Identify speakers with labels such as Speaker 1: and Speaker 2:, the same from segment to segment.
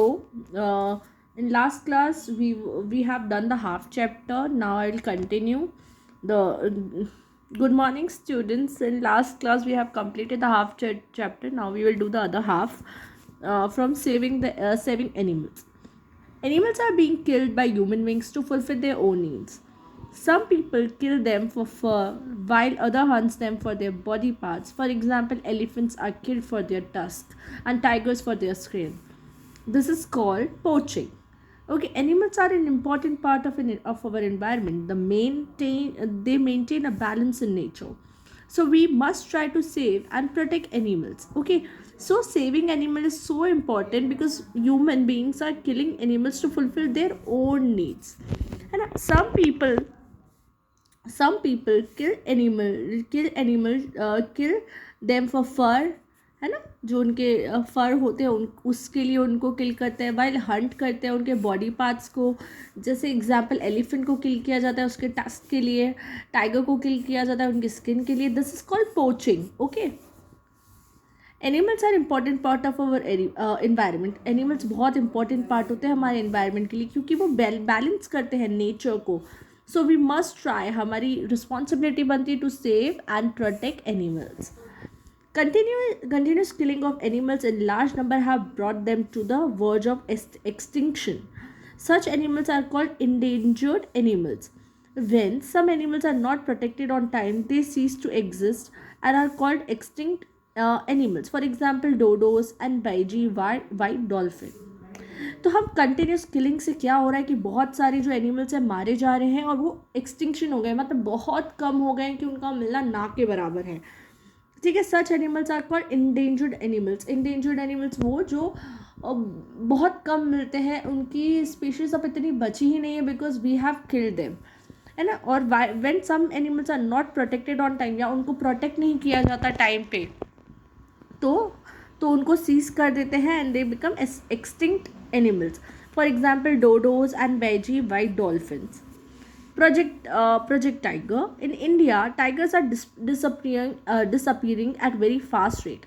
Speaker 1: Uh, in last class we have done the half chapter. Now I will continue the good morning students. In last class we have completed the half chapter. Now we will do the other half from saving animals. Animals are being killed by human beings to fulfill their own needs. Some people kill them for fur, while other hunts them for their body parts. For example, elephants are killed for their tusks and tigers for their skin. This is called poaching. Okay, animals are an important part of our environment. They maintain a balance in nature. So we must try to save and protect animals. Okay, so saving animals is so important because human beings are killing animals to fulfill their own needs. And some people kill them for fur, है ना, जो उनके फर होते हैं उसके लिए उनको किल करते हैं, वाइल हंट करते हैं उनके बॉडी पार्ट्स को. जैसे एग्जांपल एलिफेंट को किल किया जाता है उसके टस्क के लिए, टाइगर को किल किया जाता है उनकी स्किन के लिए. This is called poaching. Okay, animals are important part of our environment. Animals बहुत इंपॉर्टेंट पार्ट होते हैं हमारे इन्वायरमेंट के लिए क्योंकि वो बैलेंस करते हैं नेचर को. सो वी मस्ट ट्राई, हमारी रिस्पॉन्सिबिलिटी बनती है to save and protect animals. Continuous killing of animals in large number have brought them to the verge of extinction. Such animals are called endangered animals. When some animals are not protected on time, they cease to exist and are called extinct animals. For example, dodos and baiji, white dolphin. तो हम continuous killing से क्या हो रहा है कि बहुत सारे जो एनिमल्स हैं मारे जा रहे हैं और वो एक्सटिंक्शन हो गए, मतलब बहुत कम हो गए कि उनका मिलना ना के बराबर है. ठीक है. Such animals are called endangered animals. Endangered animals वो जो बहुत कम मिलते हैं, उनकी स्पीशीज अब इतनी बची ही नहीं है because we have killed them, है ना. और when some animals are not protected on time, या उनको प्रोटेक्ट नहीं किया जाता टाइम पे, तो उनको सीज कर देते हैं and they become extinct animals. For example dodos and baiji white dolphins. Project Tiger. In India, tigers are disappearing at very fast rate.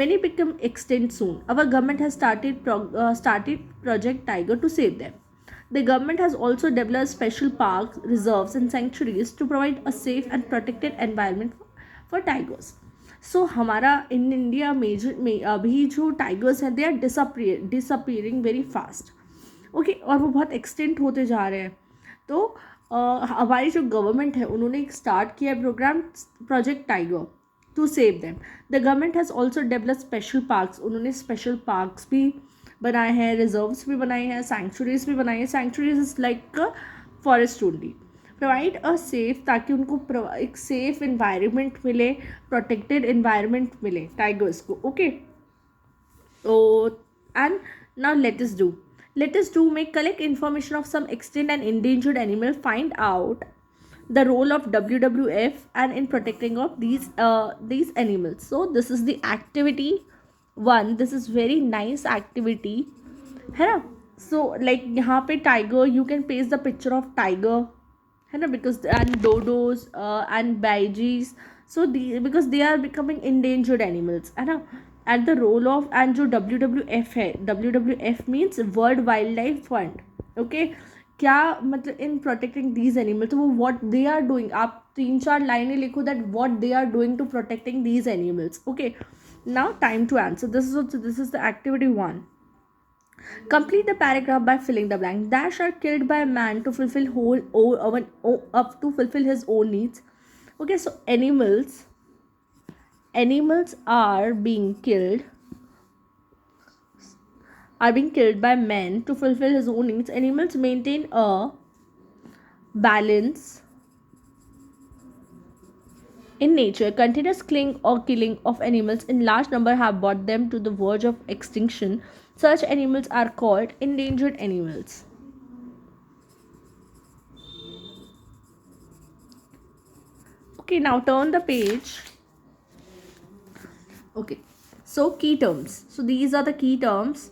Speaker 1: Many become extinct soon. Our government has started Project Tiger to save them. The government has also developed special parks, reserves, and sanctuaries to provide a safe and protected environment for tigers. So हमारा in India में अभी जो tigers हैं, they are disappearing very fast. Okay, और वो बहुत extent होते जा रहे हैं. तो हमारी जो गवर्नमेंट है उन्होंने एक स्टार्ट किया है program project tiger to save them. The government has also develop special parks. उन्होंने स्पेशल पार्क्स भी बनाए हैं, रिजर्व्स भी बनाए हैं, सैंक्चुरीज भी बनाई हैं. Sanctuaries is like forest only. Provide a safe, ताकि उनको एक सेफ इन्वायरमेंट मिले, प्रोटेक्टेड इन्वायरमेंट मिले टाइगर्स को. Okay, and now let us do may collect information of some extinct and endangered animal, find out the role of WWF and in protecting of these animals. So this is the activity 1. This is very nice activity, है ना. So like यहाँ पे tiger, you can paste the picture of tiger, है ना, because and dodos and baijis. So because they are becoming endangered animals, है ना. At the role of, and जो WWF है, WWF means world wildlife fund. Okay, क्या मतलब in protecting these animals, तो वो व्हाट दे आर डूइंग, आप 3-4 लाइनें लिखो that what they are doing to protecting these animals. Okay, now time to answer. This is the activity 1. Complete the paragraph by filling the blank. Dash are killed by man to fulfill his own needs. Okay, so animals are being killed by men to fulfill his own needs. Animals maintain a balance in nature. Continuous killing or killing of animals in large number have brought them to the verge of extinction. Such animals are called endangered animals. Okay, now turn the page. Okay, so key terms. So these are the key terms: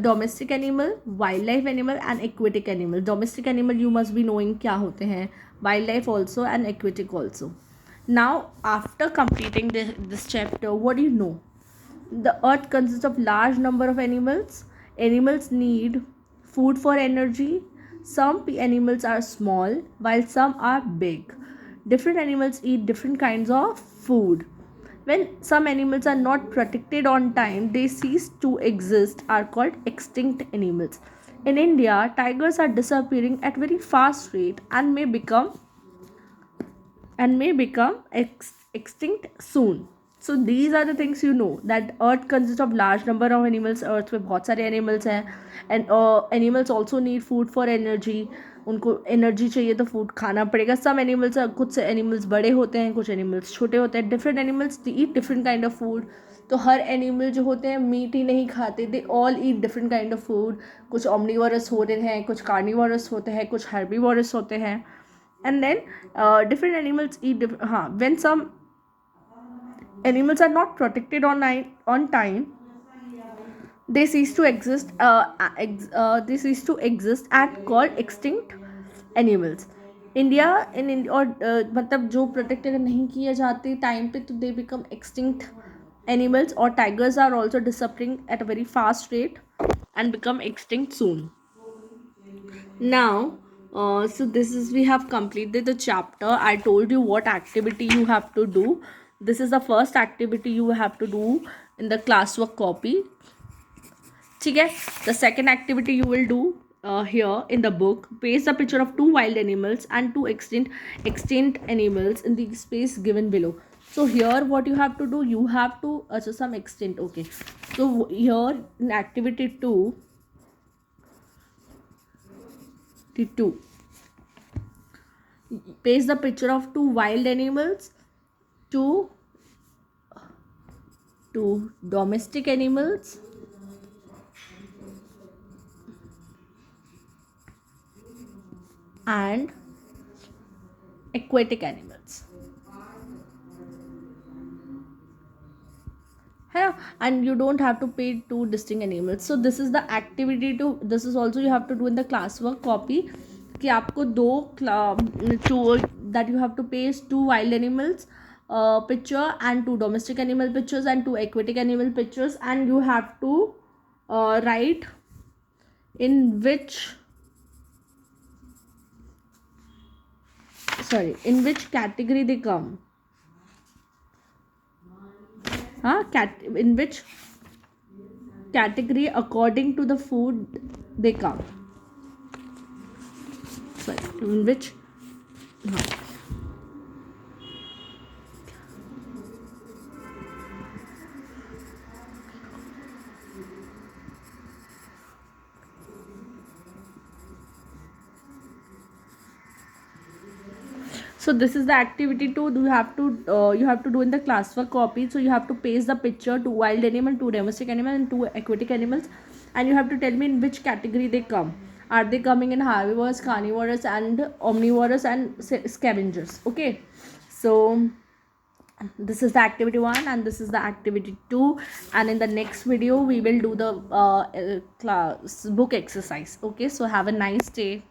Speaker 1: domestic animal, wildlife animal, and aquatic animal. Domestic animal you must be knowing क्या होते हैं, wildlife also and aquatic also. Now after completing this chapter, what do you know? The earth consists of large number of animals. Animals need food for energy. Some animals are small while some are big. Different animals eat different kinds of food. When some animals are not protected on time, they cease to exist, are called extinct animals. In India, tigers are disappearing at very fast rate and may become extinct soon. So these are the things you know, that earth consists of large number of animals. earth में बहुत सारे animals हैं, and animals also need food for energy. उनको energy चाहिए तो food खाना पड़ेगा. Some animals, कुछ एनिमल्स बड़े होते हैं, कुछ एनिमल्स छोटे होते हैं. Different animals eat different kind of food. तो हर एनिमल जो होते हैं मीट ही नहीं खाते, they all eat different kind of food. कुछ omnivorous होते हैं, कुछ कार्निवोरस होते हैं, कुछ herbivores होते हैं. And then different animals eat when some animals are not protected on time, they cease to exist. They cease to exist and called extinct animals. India in और मतलब जो प्रोटेक्टेड नहीं किए जाते टाइम पे, तो दे बिकम एक्सटिंक्ट एनिमल्स. और tigers are also disappearing at a very fast rate and become extinct soon. Now, so this is, we have completed the chapter. I told you what activity you have to do. This is the first activity you have to do in the classwork copy. ठीक है. The second activity you will do here in the book. Paste the picture of two wild animals and two extinct animals in the space given below. So here what you have to do, you have to so some extent. Okay, so here in activity 2, paste the picture of two wild animals, two domestic animals, and aquatic animals. And you don't have to pay two distinct animals. So this is the activity to, this is also you have to do in the classwork copy, कि आपको that you have to paste two wild animals picture and two domestic animal pictures and two aquatic animal pictures, and you have to write in which category they come. In which category according to the food they come. In which So this is the activity 2. You have to do in the classwork copy. So you have to paste the picture, two wild animal, two domestic animal, and two aquatic animals, and you have to tell me in which category they come. Are they coming in herbivores, carnivorous, and omnivorous, and scavengers? Okay, so this is the activity 1 and this is the activity 2, and in the next video we will do the class book exercise. Okay, so have a nice day.